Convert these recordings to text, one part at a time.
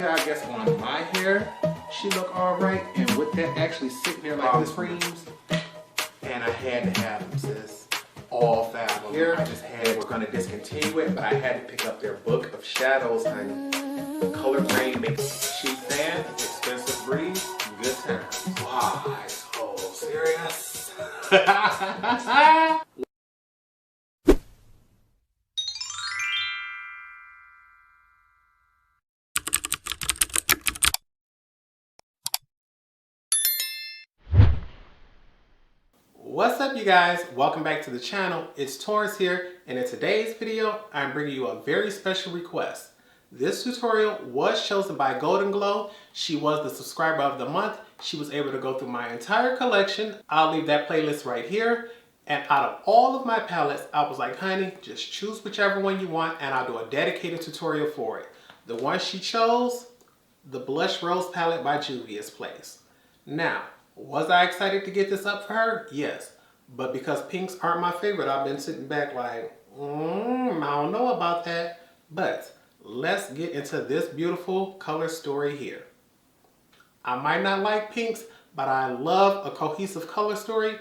I guess on my hair, she look all right. And with that actually sitting there like this creams, and I had to have them, sis. All 5 of them. Here, I just had, we're gonna discontinue it, but I had to pick up their book of shadows, honey. Color grade makes cheap fan, expensive breeze, good times. Wow, so serious. What's up, you guys? Welcome back to the channel. It's Torrence here, and in today's video, I'm bringing you a very special request. This tutorial was chosen by Golden Glow. She was the subscriber of the month. She was able to go through my entire collection. I'll leave that playlist right here. And out of all of my palettes, I was like, honey, just choose whichever one you want, and I'll do a dedicated tutorial for it. The one she chose, the Blush Rose palette by juviasplace. Now, was I excited to get this up for her? Yes. But because pinks aren't my favorite, I've been sitting back like, I don't know about that. But let's get into this beautiful color story here. I might not like pinks, but I love a cohesive color story.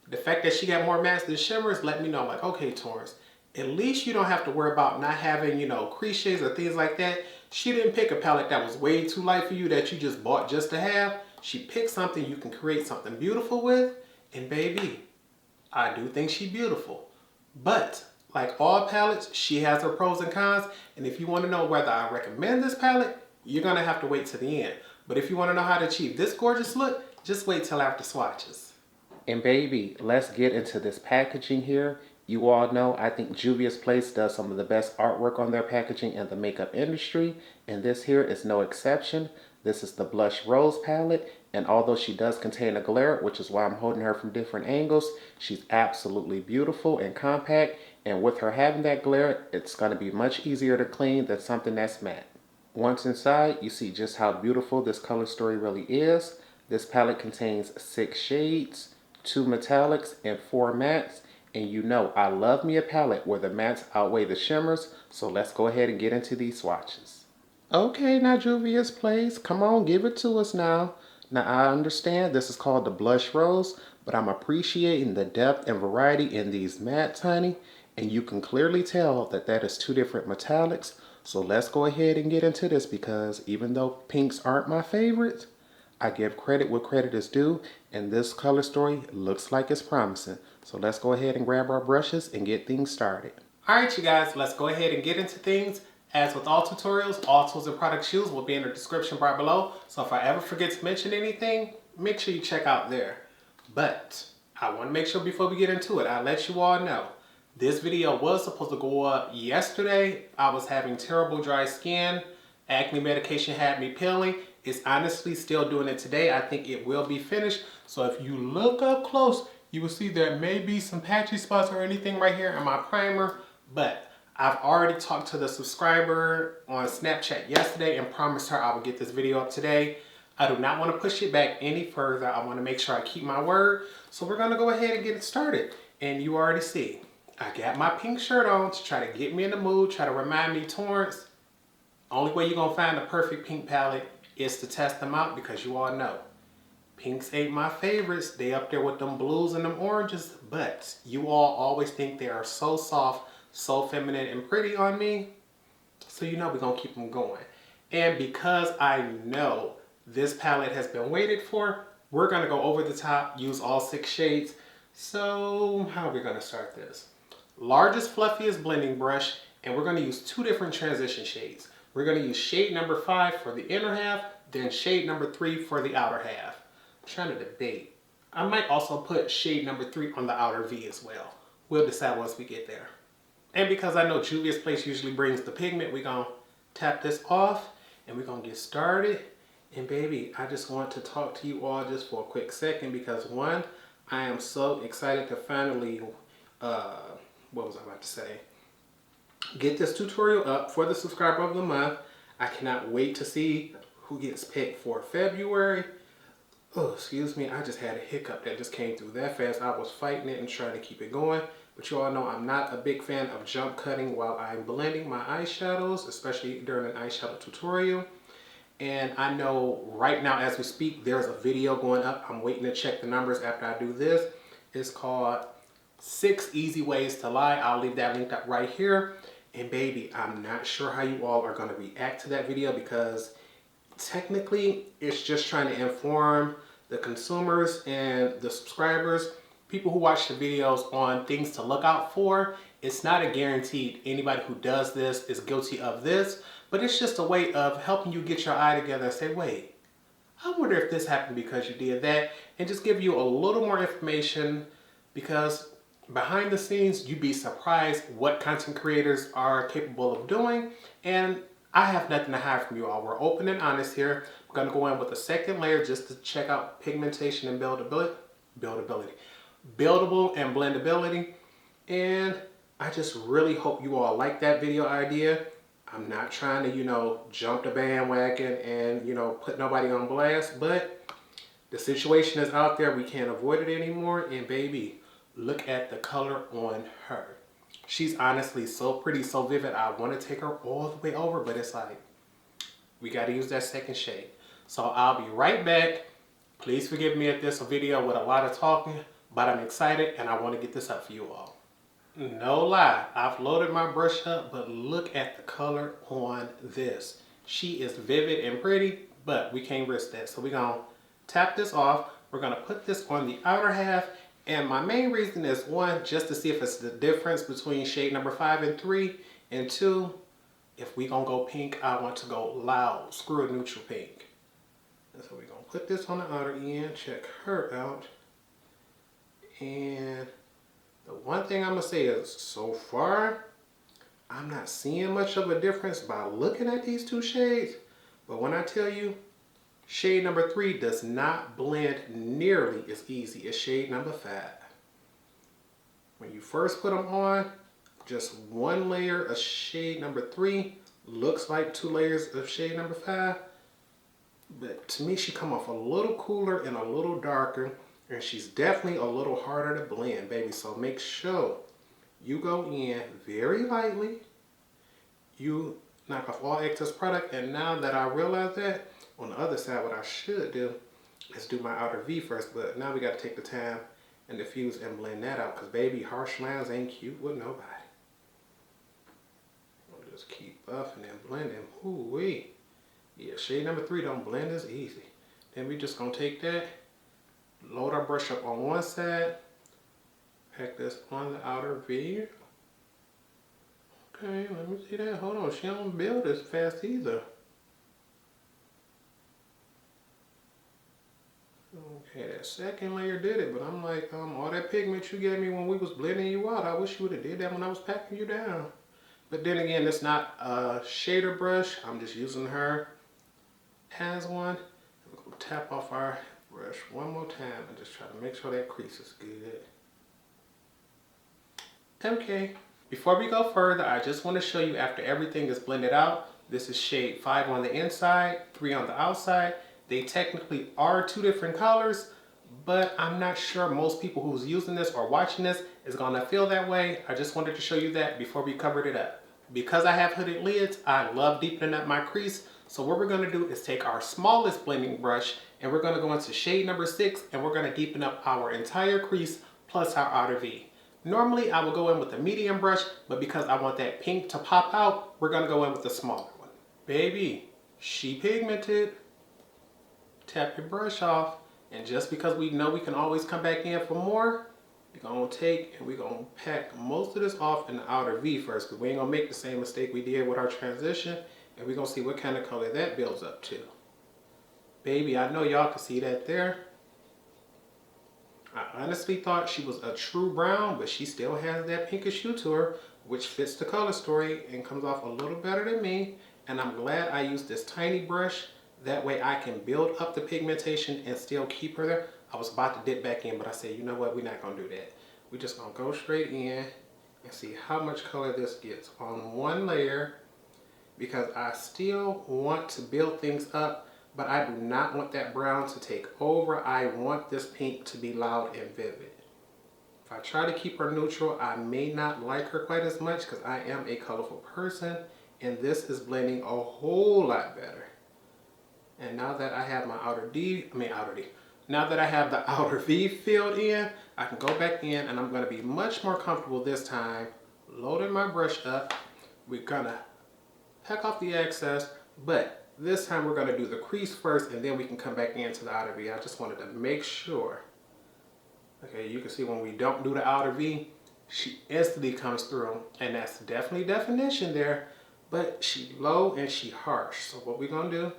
The fact that she got more mattes than shimmers let me know, like, okay, Torrence, at least you don't have to worry about not having, you know, crease shades or things like that. She didn't pick a palette that was way too light for you that you just bought just to have. She picked something you can create something beautiful with, and baby, I do think she's beautiful. But like all palettes, she has her pros and cons, and if you want to know whether I recommend this palette, you're going to have to wait to the end. But if you want to know how to achieve this gorgeous look, just wait till after swatches. And baby, let's get into this packaging here. You all know I think juviasplace does some of the best artwork on their packaging in the makeup industry, and this here is no exception. This is the Blush Rose palette, and although she does contain a glare, which is why I'm holding her from different angles, she's absolutely beautiful and compact, and with her having that glare, it's going to be much easier to clean than something that's matte. Once inside, you see just how beautiful this color story really is. This palette contains 6 shades, 2 metallics, and 4 mattes, and you know I love me a palette where the mattes outweigh the shimmers, so let's go ahead and get into these swatches. Okay, now juviasplace, come on, give it to us now. Now I understand this is called the Blush Rose, but I'm appreciating the depth and variety in these mattes, honey. And you can clearly tell that that is 2 different metallics. So let's go ahead and get into this, because even though pinks aren't my favorites, I give credit where credit is due, and this color story looks like it's promising. So let's go ahead and grab our brushes and get things started. All right, you guys, let's go ahead and get into things. As with all tutorials, all tools and product shoes will be in the description bar below. So if I ever forget to mention anything, make sure you check out there. But I want to make sure before we get into it, I'll let you all know. This video was supposed to go up yesterday. I was having terrible dry skin. Acne medication had me peeling. It's honestly still doing it today. I think it will be finished. So if you look up close, you will see there may be some patchy spots or anything right here in my primer. But I've already talked to the subscriber on Snapchat yesterday and promised her I would get this video up today. I do not want to push it back any further. I want to make sure I keep my word. So we're going to go ahead and get it started. And you already see, I got my pink shirt on to try to get me in the mood, try to remind me, Torrence, only way you're going to find the perfect pink palette is to test them out, because you all know pinks ain't my favorites. They up there with them blues and them oranges, but you all always think they are so soft, so feminine and pretty on me. So you know we're gonna keep them going. And because I know this palette has been waited for, we're gonna go over the top, use all 6 shades. So how are we gonna start this? Largest, fluffiest blending brush, and we're gonna use 2 different transition shades. We're gonna use shade number 5 for the inner half, then shade number 3 for the outer half. I'm trying to debate. I might also put shade number 3 on the outer V as well. We'll decide once we get there. And because I know juviasplace usually brings the pigment, we're going to tap this off and we're going to get started. And baby, I just want to talk to you all just for a quick second, because one, I am so excited to finally, what was I about to say? Get this tutorial up for the subscriber of the month. I cannot wait to see who gets picked for February. Oh, excuse me, I just had a hiccup that just came through that fast. I was fighting it and trying to keep it going. But you all know I'm not a big fan of jump cutting while I'm blending my eyeshadows, especially during an eyeshadow tutorial. And I know right now as we speak, there's a video going up. I'm waiting to check the numbers after I do this. It's called 6 Easy Ways to Lie. I'll leave that linked up right here. And baby, I'm not sure how you all are going to react to that video because technically it's just trying to inform the consumers and the subscribers, people who watch the videos, on things to look out for. It's not a guaranteed anybody who does this is guilty of this, but it's just a way of helping you get your eye together and say, wait, I wonder if this happened because you did that, and just give you a little more information, because behind the scenes, you'd be surprised what content creators are capable of doing. And I have nothing to hide from you all. We're open and honest here. I'm going to go in with a second layer just to check out pigmentation and buildable and blendability. And I just really hope you all like that video idea. I'm not trying to, jump the bandwagon and, put nobody on blast, but the situation is out there. We can't avoid it anymore. And baby, look at the color on her. She's honestly so pretty, so vivid. I want to take her all the way over, but it's like, we got to use that second shade. So I'll be right back. Please forgive me if this is a video with a lot of talking, but I'm excited and I want to get this up for you all. No lie, I've loaded my brush up, but look at the color on this. She is vivid and pretty, but we can't risk that. So we're going to tap this off. We're going to put this on the outer half. And my main reason is, one, just to see if it's the difference between shade number 5 and 3. And 2, if we going to go pink, I want to go loud, screw a neutral pink. And so we're going to put this on the outer end, check her out. And the one thing I'm going to say is, so far, I'm not seeing much of a difference by looking at these 2 shades. But when I tell you, shade number 3 does not blend nearly as easy as shade number 5. When you first put them on, just one layer of shade number 3 looks like 2 layers of shade number 5. But to me, she come off a little cooler and a little darker. And she's definitely a little harder to blend, baby. So make sure you go in very lightly. You knock off all excess product. And now that I realize that, on the other side, what I should do is do my outer V first. But now we got to take the time and diffuse and blend that out. Because baby, harsh lines ain't cute with nobody. I'll just keep buffing and blending. Ooh-wee. Yeah, shade number 3 don't blend as easy. Then we just going to take that. Load our brush up on one side, pack this on the outer V. Okay, let me see that. Hold on, she don't build as fast either. Okay, that second layer did it, but I'm like, all that pigment you gave me when we was blending you out, I wish you would have did that when I was packing you down. But then again, it's not a shader brush. I'm just using her as one. We're gonna tap off our brush one more time and just try to make sure that crease is good. Okay, before we go further, I just want to show you after everything is blended out. This is shade 5 on the inside, 3 on the outside. They technically are 2 different colors, but I'm not sure most people who's using this or watching this is gonna feel that way. I just wanted to show you that before we covered it up. Because I have hooded lids, I love deepening up my crease. So what we're gonna do is take our smallest blending brush and we're gonna go into shade number 6 and we're gonna deepen up our entire crease plus our outer V. Normally I would go in with a medium brush, but because I want that pink to pop out, we're gonna go in with the smaller one. Baby, she pigmented. Tap your brush off, and just because we know we can always come back in for more, we're gonna take and we're gonna pack most of this off in the outer V first, because we ain't gonna make the same mistake we did with our transition, and we're gonna see what kind of color that builds up to. Baby, I know y'all can see that there. I honestly thought she was a true brown, but she still has that pinkish hue to her, which fits the color story and comes off a little better than me. And I'm glad I used this tiny brush. That way I can build up the pigmentation and still keep her there. I was about to dip back in, but I said, you know what? We're not going to do that. We're just going to go straight in and see how much color this gets on one layer, because I still want to build things up, but I do not want that brown to take over. I want this pink to be loud and vivid. If I try to keep her neutral, I may not like her quite as much because I am a colorful person, and this is blending a whole lot better. And now that I have my now that I have the outer V filled in, I can go back in and I'm gonna be much more comfortable this time. Loading my brush up. We're gonna peck off the excess, but this time we're gonna do the crease first and then we can come back into the outer V. I just wanted to make sure. Okay, you can see when we don't do the outer V, she instantly comes through, and that's definitely definition there, but she low and she harsh. So what we're gonna do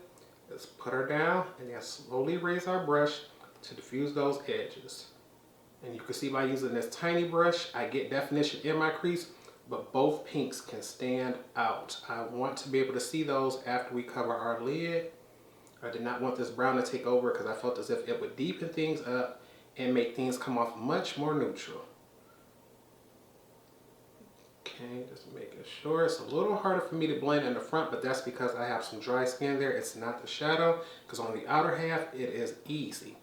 is put her down and then slowly raise our brush to diffuse those edges. And you can see by using this tiny brush, I get definition in my crease, but both pinks can stand out. I want to be able to see those after we cover our lid. I did not want this brown to take over because I felt as if it would deepen things up and make things come off much more neutral. Okay, just making sure. It's a little harder for me to blend in the front, but that's because I have some dry skin there. It's not the shadow, because on the outer half, it is easy.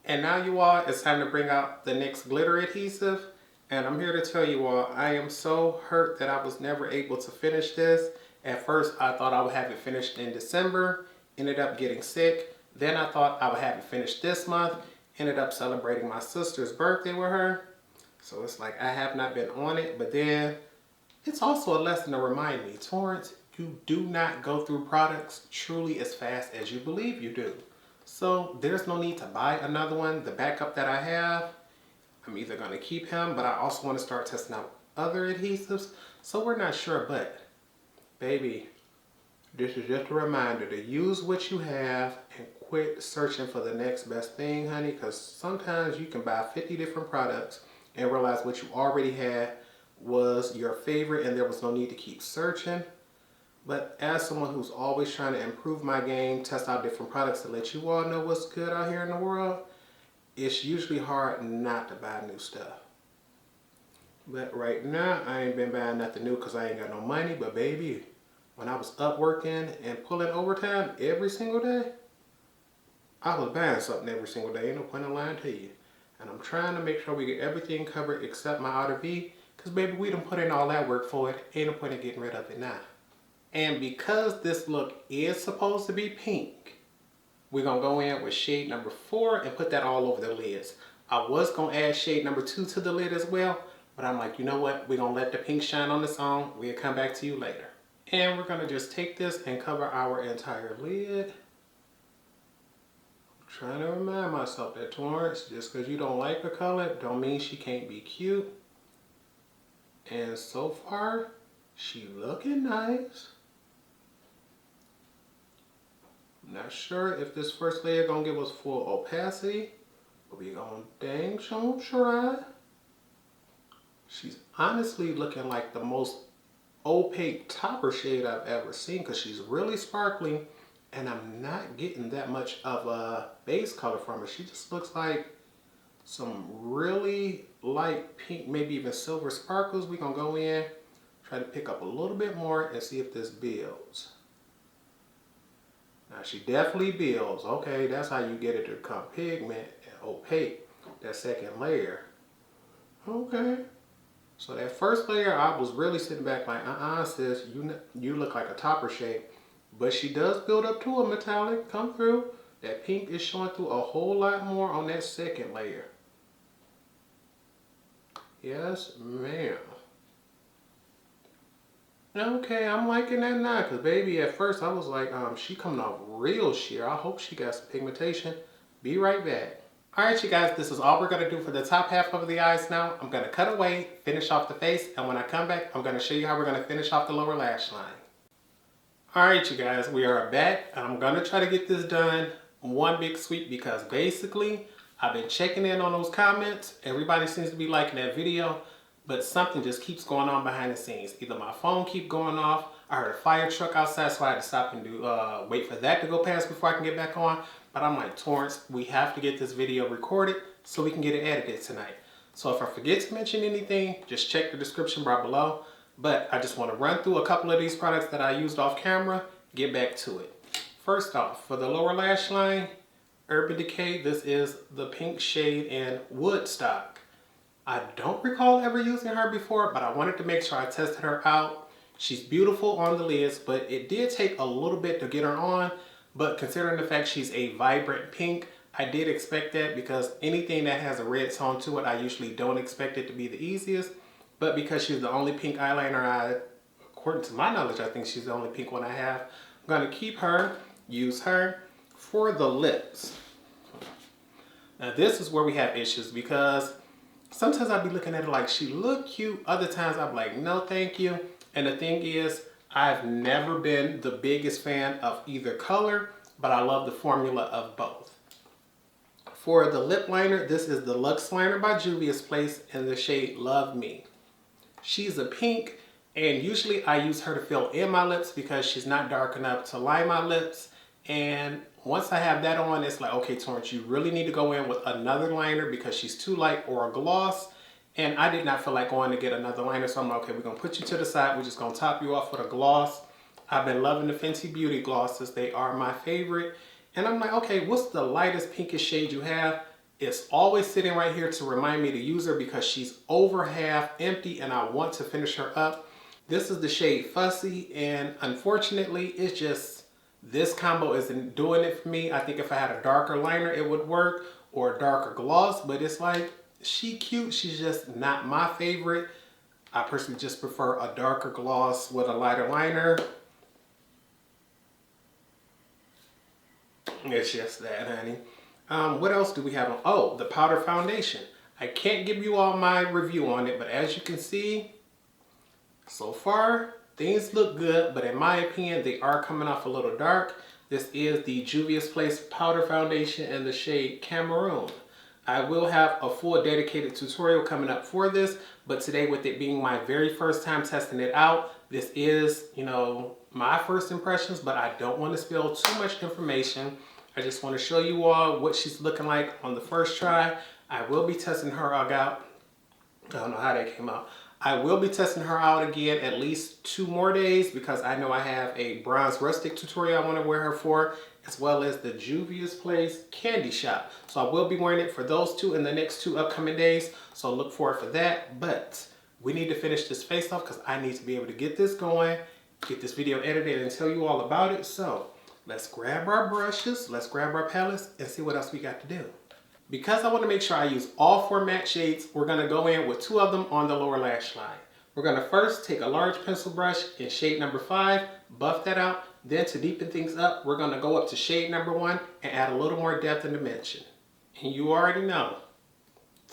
And now you all, it's time to bring out the NYX glitter adhesive. And I'm here to tell you all, I am so hurt that I was never able to finish this. At first, I thought I would have it finished in December, ended up getting sick. Then I thought I would have it finished this month, ended up celebrating my sister's birthday with her. So it's like I have not been on it, but then it's also a lesson to remind me, Torrence, you do not go through products truly as fast as you believe you do. So there's no need to buy another one. The backup that I have, I'm either going to keep him, but I also want to start testing out other adhesives. So we're not sure, but baby, this is just a reminder to use what you have and quit searching for the next best thing, honey, because sometimes you can buy 50 different products and realize what you already had was your favorite and there was no need to keep searching. But as someone who's always trying to improve my game, test out different products to let you all know what's good out here in the world, it's usually hard not to buy new stuff. But right now, I ain't been buying nothing new because I ain't got no money. But baby, when I was up working and pulling overtime every single day, I was buying something every single day. Ain't no point in lying to you. And I'm trying to make sure we get everything covered except my outer V. Because baby, we done put in all that work for it. Ain't no point in getting rid of it now. And because this look is supposed to be pink, we're going to go in with shade number 4 and put that all over the lids. I was going to add shade number 2 to the lid as well, but I'm like, you know what? We're going to let the pink shine on its own. We'll come back to you later. And we're going to just take this and cover our entire lid. I'm trying to remind myself that, Torrence, just because you don't like the color, don't mean she can't be cute. And so far, she looking nice. I'm not sure if this first layer gonna give us full opacity, but we gonna dang sure try. She's honestly looking like the most opaque topper shade I've ever seen because she's really sparkling and I'm not getting that much of a base color from her. She just looks like some really light pink, maybe even silver sparkles. We're gonna go in, try to pick up a little bit more and see if this builds. Now she definitely builds. Okay, that's how you get it to become pigment and opaque, that second layer. Okay. So that first layer, I was really sitting back like, sis, you look like a topper shade. But she does build up to a metallic, come through. That pink is showing through a whole lot more on that second layer. Yes, ma'am. Okay, I'm liking that now, because baby, at first I was like, she coming off real sheer. I hope she got some pigmentation. Be right back. Alright you guys, this is all we're going to do for the top half of the eyes now. I'm going to cut away, finish off the face, and when I come back, I'm going to show you how we're going to finish off the lower lash line. Alright you guys, we are back. I'm going to try to get this done one big sweep because basically, I've been checking in on those comments. Everybody seems to be liking that video. But something just keeps going on behind the scenes. Either my phone keeps going off, I heard a fire truck outside, so I had to stop and wait for that to go past before I can get back on. But I'm like, Torrence, we have to get this video recorded so we can get it edited tonight. So if I forget to mention anything, just check the description bar below. But I just want to run through a couple of these products that I used off camera, get back to it. First off, for the lower lash line, Urban Decay, this is the pink shade in Woodstock. I don't recall ever using her before, but I wanted to make sure I tested her out. She's beautiful on the lids, but it did take a little bit to get her on. But considering the fact she's a vibrant pink, I did expect that because anything that has a red tone to it, I usually don't expect it to be the easiest. But because she's the only pink eyeliner according to my knowledge, I think she's the only pink one I have. I'm gonna keep her, use her. For the lips. Now this is where we have issues because sometimes I'll be looking at her like she look cute. Other times I'm like, no thank you. And the thing is, I've never been the biggest fan of either color, but I love the formula of both. For the lip liner, this is the Luxe Liner by Juvia's in the shade Love Me. She's a pink, and usually I use her to fill in my lips because she's not dark enough to line my lips. And once I have that on, it's like, okay, Torrence, you really need to go in with another liner because she's too light, or a gloss. And I did not feel like going to get another liner, so I'm like, okay, we're gonna put you to the side. We're just gonna top you off with a gloss. I've been loving the Fenty Beauty glosses. They are my favorite. And I'm like, okay, what's the lightest pinkish shade you have? It's always sitting right here to remind me to use her because she's over half empty and I want to finish her up. This is the shade Fussy, and unfortunately, it's just, this combo isn't doing it for me. I think if I had a darker liner, it would work, or a darker gloss, but it's like, she cute, she's just not my favorite. I personally just prefer a darker gloss with a lighter liner. It's just that, honey. What else do we have on? Oh, the powder foundation. I can't give you all my review on it, but as you can see, so far, things look good, but in my opinion, they are coming off a little dark. This is the Juvia's Place Powder Foundation in the shade Cameroon. I will have a full dedicated tutorial coming up for this, but today, with it being my very first time testing it out, this is, you know, my first impressions, but I don't want to spill too much information. I just want to show you all what she's looking like on the first try. I will be testing her out. I don't know how that came out. I will be testing her out again at least 2 more days because I know I have a bronze rustic tutorial I want to wear her for, as well as the Juvia's Place Candy Shop. So I will be wearing it for those 2 in the next 2 upcoming days. So look forward for that. But we need to finish this face off because I need to be able to get this going, get this video edited, and tell you all about it. So let's grab our brushes, let's grab our palettes, and see what else we got to do. Because I want to make sure I use all 4 matte shades, we're going to go in with 2 of them on the lower lash line. We're going to first take a large pencil brush in shade number 5, buff that out. Then to deepen things up, we're going to go up to shade number 1 and add a little more depth and dimension. And you already know,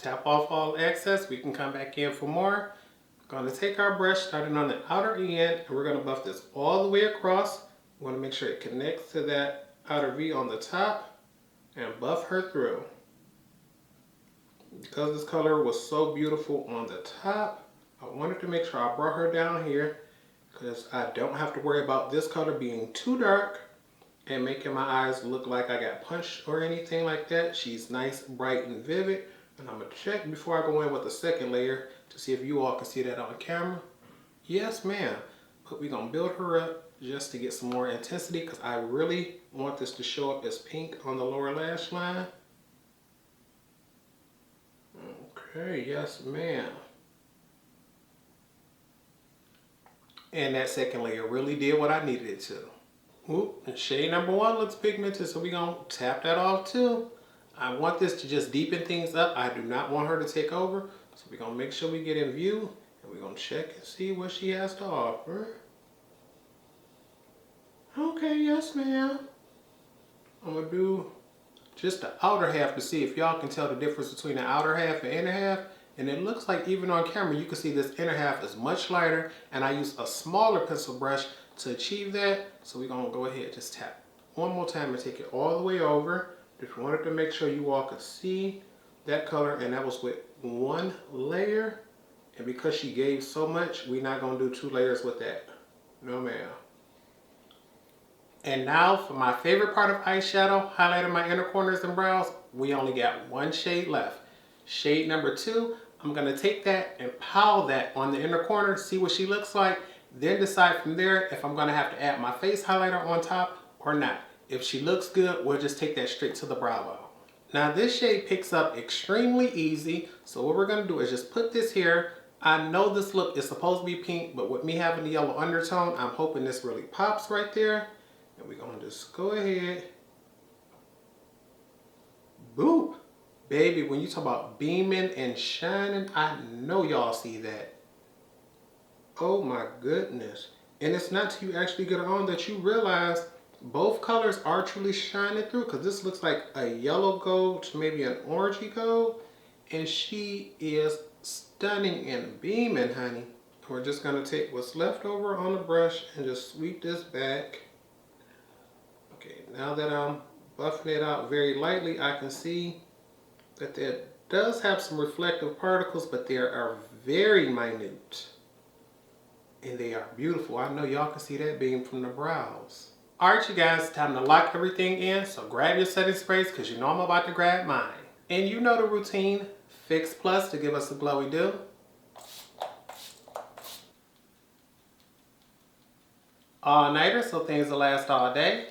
tap off all excess, we can come back in for more. We're going to take our brush starting on the outer end, and we're going to buff this all the way across. We want to make sure it connects to that outer V on the top and buff her through. Because this color was so beautiful on the top, I wanted to make sure I brought her down here because I don't have to worry about this color being too dark and making my eyes look like I got punched or anything like that. She's nice, bright, and vivid. And I'm going to check before I go in with the second layer to see if you all can see that on camera. Yes, ma'am. But we're going to build her up just to get some more intensity because I really want this to show up as pink on the lower lash line. Okay, yes ma'am. And that second layer really did what I needed it to. Ooh, and shade number 1 looks pigmented, so we're going to tap that off too. I want this to just deepen things up. I do not want her to take over. So we're going to make sure we get in view, and we're going to check and see what she has to offer. Okay, yes ma'am. I'm going to do just the outer half to see if y'all can tell the difference between the outer half and inner half. And it looks like even on camera, you can see this inner half is much lighter, and I use a smaller pencil brush to achieve that. So we're gonna go ahead and just tap one more time and take it all the way over. Just wanted to make sure you all could see that color, and that was with 1 layer. And because she gave so much, we're not gonna do 2 layers with that. No ma'am. And now for my favorite part of eyeshadow, highlighting my inner corners and brows, we only got 1 shade left. Shade number 2, I'm going to take that and pile that on the inner corner, see what she looks like, then decide from there if I'm going to have to add my face highlighter on top or not. If she looks good, we'll just take that straight to the brow bone. Now this shade picks up extremely easy, so what we're going to do is just put this here. I know this look is supposed to be pink, but with me having the yellow undertone, I'm hoping this really pops right there. And we're gonna just go ahead. Boop. Baby, when you talk about beaming and shining, I know y'all see that. Oh my goodness. And it's not till you actually get it on that you realize both colors are truly shining through, because this looks like a yellow gold to maybe an orangey gold. And she is stunning and beaming, honey. We're just going to take what's left over on the brush and just sweep this back. Okay, now that I'm buffing it out very lightly, I can see that it does have some reflective particles, but they are very minute. And they are beautiful. I know y'all can see that beam from the brows. Alright you guys, time to lock everything in. So grab your setting sprays because you know I'm about to grab mine. And you know the routine. Fix Plus to give us the glowy do. All-nighter so things will last all day.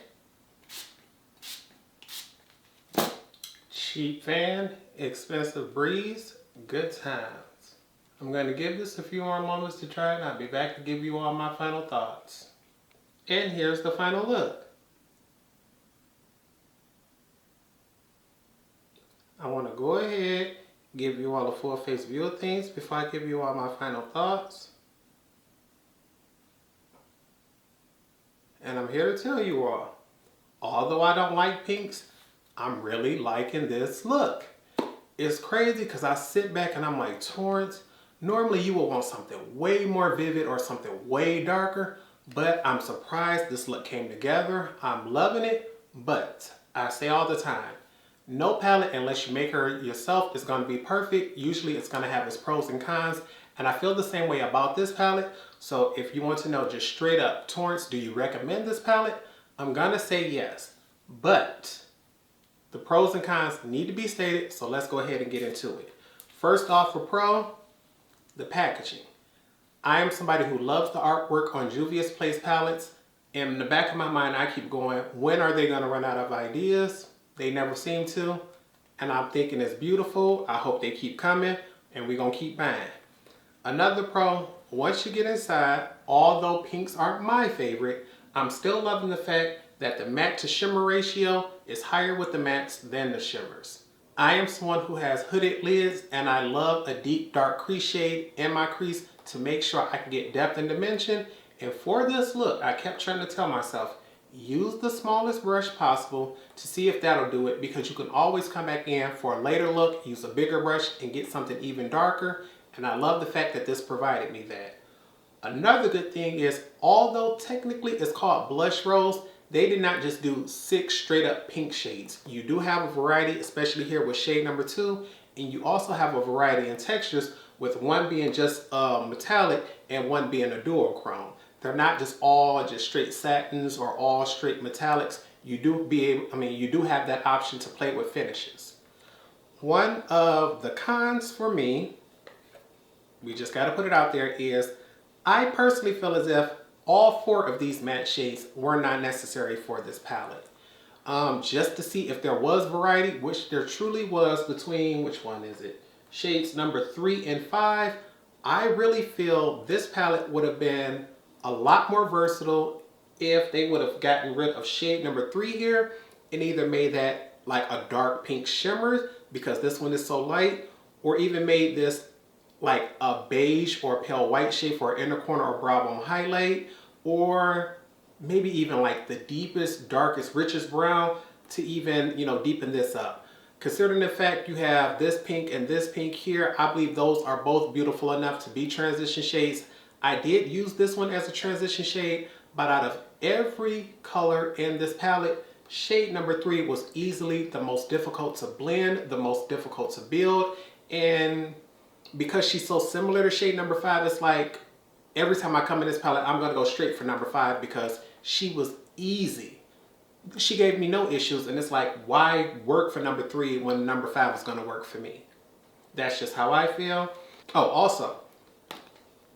Cheap fan, expensive breeze, good times. I'm going to give this a few more moments to try and I'll be back to give you all my final thoughts. And here's the final look. I want to go ahead, give you all a full face view of things before I give you all my final thoughts. And I'm here to tell you all, although I don't like pinks, I'm really liking this look. It's crazy because I sit back and I'm like, Torrence, normally you would want something way more vivid or something way darker, but I'm surprised this look came together. I'm loving it, but I say all the time, no palette, unless you make her yourself, is going to be perfect. Usually it's going to have its pros and cons, and I feel the same way about this palette. So if you want to know just straight up, Torrence, do you recommend this palette? I'm going to say yes, but the pros and cons need to be stated, so let's go ahead and get into it. First off, for pro, the packaging. I am somebody who loves the artwork on juviasplace palettes. In the back of my mind, I keep going, when are they gonna run out of ideas? They never seem to. And I'm thinking it's beautiful. I hope they keep coming and we're gonna keep buying. Another pro, once you get inside, although pinks aren't my favorite, I'm still loving the fact that the matte to shimmer ratio is higher with the mattes than the shimmers. I am someone who has hooded lids and I love a deep dark crease shade in my crease to make sure I can get depth and dimension. And for this look, I kept trying to tell myself, use the smallest brush possible to see if that'll do it, because you can always come back in for a later look, use a bigger brush and get something even darker. And I love the fact that this provided me that. Another good thing is, although technically it's called Blush Rose, they did not just do 6 straight up pink shades. You do have a variety, especially here with shade number 2, and you also have a variety in textures, with one being just metallic and one being a duochrome. They're not just all just straight satins or all straight metallics. You do have that option to play with finishes. One of the cons for me, we just got to put it out there, is I personally feel as if all 4 of these matte shades were not necessary for this palette. Just to see if there was variety, which there truly was between, which one is it? Shades number 3 and 5. I really feel this palette would have been a lot more versatile if they would have gotten rid of shade number 3 here and either made that like a dark pink shimmer, because this one is so light, or even made this like a beige or pale white shade for inner corner or brow bone highlight, or maybe even like the deepest, darkest, richest brown to even, deepen this up. Considering the fact you have this pink and this pink here, I believe those are both beautiful enough to be transition shades. I did use this one as a transition shade, but out of every color in this palette, shade number 3 was easily the most difficult to blend, the most difficult to build, and because she's so similar to shade number 5, it's like every time I come in this palette, I'm gonna go straight for number 5 because she was easy. She gave me no issues, and it's like, why work for number 3 when number 5 is gonna work for me? That's just how I feel. Oh, also,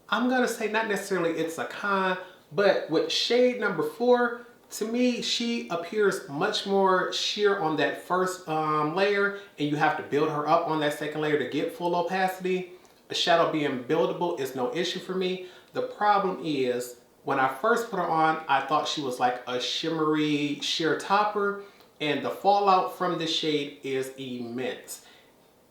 I'm gonna say not necessarily it's a con, but with shade number 4, to me, she appears much more sheer on that first layer, and you have to build her up on that second layer to get full opacity. A shadow being buildable is no issue for me. The problem is When I first put her on, I thought she was like a shimmery sheer topper, and the fallout from this shade is immense.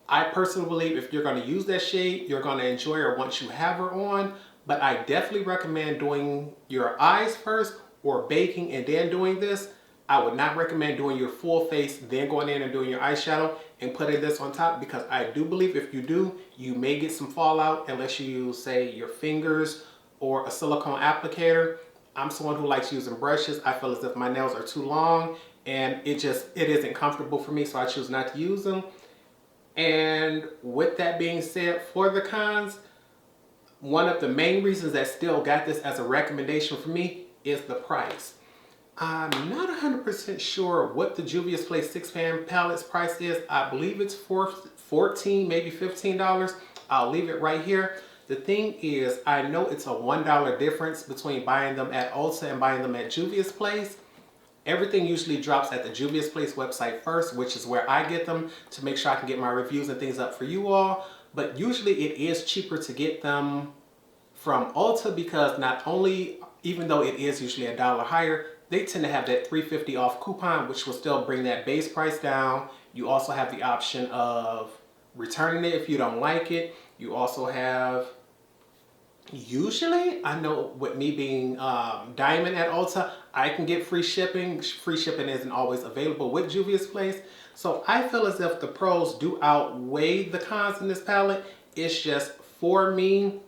I personally believe if you're going to use that shade, you're going to enjoy her once you have her on, but I definitely recommend doing your eyes first or baking and then doing this. I would not recommend doing your full face, then going in and doing your eyeshadow and putting this on top, because I do believe if you do, you may get some fallout unless you use, say, your fingers or a silicone applicator. I'm someone who likes using brushes. I feel as if my nails are too long and it isn't comfortable for me, so I choose not to use them. And with that being said, for the cons, one of the main reasons that still got this as a recommendation for me is the price. I'm not 100% sure what the Juviasplace 6-pan palette's price is. I believe it's $14, maybe $15. I'll leave it right here. The thing is, I know it's a $1 difference between buying them at Ulta and buying them at Juviasplace. Everything usually drops at the Juviasplace website first, which is where I get them to make sure I can get my reviews and things up for you all. But usually it is cheaper to get them from Ulta, because not only, even though it is usually $1 higher, they tend to have that $3.50 off coupon, which will still bring that base price down. You also have the option of returning it if you don't like it. You also have, usually, I know with me being Diamond at Ulta, I can get free shipping. Free shipping isn't always available with Juviasplace. So I feel as if the pros do outweigh the cons in this palette. It's just, for me,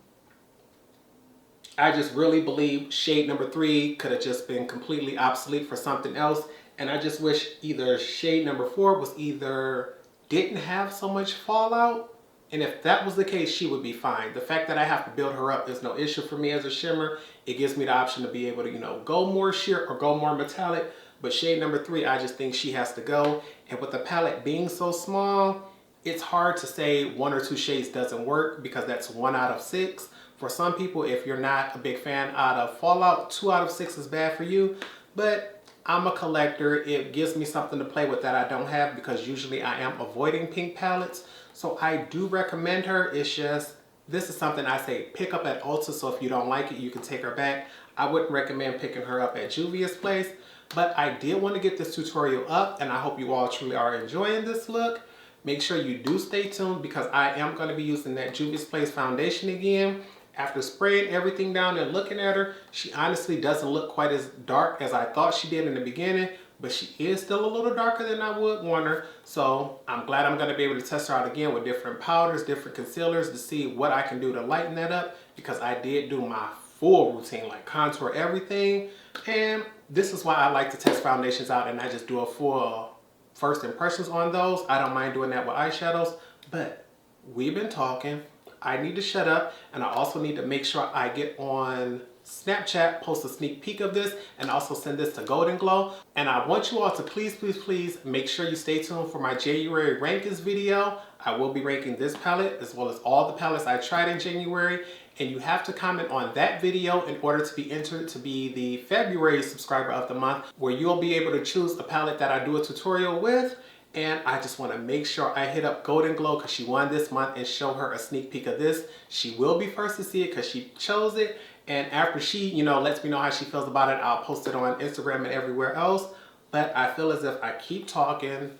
I just really believe shade number 3 could have just been completely obsolete for something else. And I just wish either shade number 4 was either didn't have so much fallout. And if that was the case, she would be fine. The fact that I have to build her up is no issue for me as a shimmer. It gives me the option to be able to, you know, go more sheer or go more metallic. But shade number 3, I just think she has to go. And with the palette being so small, it's hard to say 1 or 2 shades doesn't work, because that's 1 out of 6. For some people, if you're not a big fan out of fallout, 2 out of 6 is bad for you. But I'm a collector. It gives me something to play with that I don't have, because usually I am avoiding pink palettes. So I do recommend her. It's just, this is something I say pick up at Ulta, so if you don't like it, you can take her back. I wouldn't recommend picking her up at Juviasplace. But I did want to get this tutorial up, and I hope you all truly are enjoying this look. Make sure you do stay tuned, because I am going to be using that Juviasplace foundation again. After spraying everything down and looking at her, she honestly doesn't look quite as dark as I thought she did in the beginning, but she is still a little darker than I would want her. So I'm glad I'm going to be able to test her out again with different powders, different concealers, to see what I can do to lighten that up, because I did do my full routine, like contour everything. And this is why I like to test foundations out and I just do a full first impressions on those. I don't mind doing that with eyeshadows, but we've been talking. I need to shut up, and I also need to make sure I get on Snapchat, post a sneak peek of this, and also send this to Golden Glow. And I want you all to please, please, please make sure you stay tuned for my January rankings video. I will be ranking this palette as well as all the palettes I tried in January, and you have to comment on that video in order to be entered to be the February subscriber of the month, where you'll be able to choose a palette that I do a tutorial with. And I just want to make sure I hit up Golden Glow, because she won this month, and show her a sneak peek of this. She will be first to see it because she chose it. And after she, you know, lets me know how she feels about it, I'll post it on Instagram and everywhere else. But I feel as if I keep talking.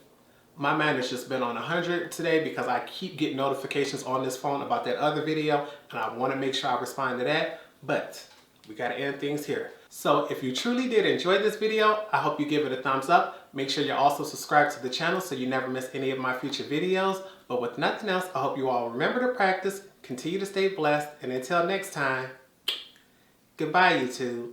My mind has just been on 100 today, because I keep getting notifications on this phone about that other video, and I want to make sure I respond to that. But we got to end things here. So if you truly did enjoy this video, I hope you give it a thumbs up. Make sure you're also subscribed to the channel so you never miss any of my future videos. But with nothing else, I hope you all remember to practice, continue to stay blessed, and until next time, goodbye, YouTube.